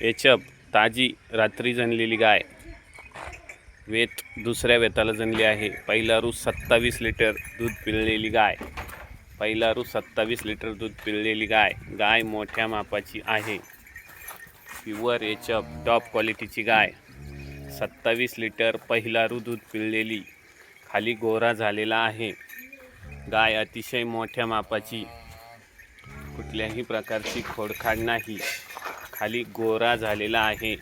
एचप ताजी रात्री जनलेली गाय. वेत दुसऱ्या वेताला जनली आहे. पहिला रू 27 लिटर दूध पिळलेली गाय. पहिला रू 27 लिटर दूध पिळलेली गाय. गाय मोठ्या मापाची आहे. प्युअर एचप टॉप क्वालिटीची गाय. 27 लिटर पहिला रू दूध पिळलेली. खाली गोरा झालेला आहे. गाय अतिशय मोठ्या मापाची. कुठल्याही प्रकारची खोडखाड नाही. खाली गोरा झालेला आहे.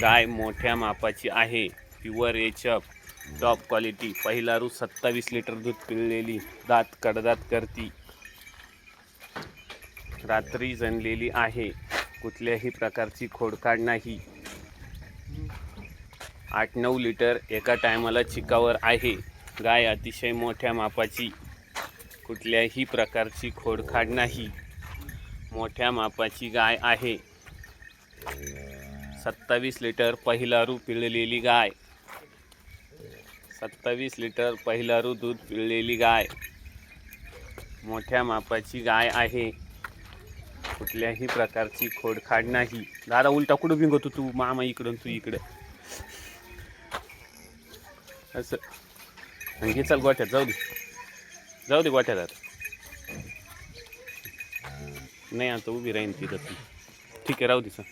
गाय मोठ्या मापाची आहे. प्युअर एचप टॉप क्वालिटी. पहिला रू 27 लिटर दूध पिळलेली. दात कडदात करती. रात्री जनलेली आहे. कुठल्याही प्रकारची खोडखाड नाही. 8-9 लिटर एका टायमाला चिकावर आहे. गाय अतिशय मोठ्या मापाची. कुठल्याही प्रकारची खोडखाड नाही. मोठ्या मापाची गाय आहे. 27 लिटर पहिला रू पिळलेली गाय. 27 लिटर पहिला रू दूध पिळलेली गाय. मोठ्या मापाची गाय आहे. कुठल्याही प्रकारची खोडखाड नाही. दादा उलटा कुठं भिंगतो तू? मामा इकडं तू इकडं. असं घे चल गोठ्यात जाऊ दे. जाऊ दे गोठ्यात आता. नाही आता उभी राहीन तिथं ती. ठीक आहे राहू दे सर.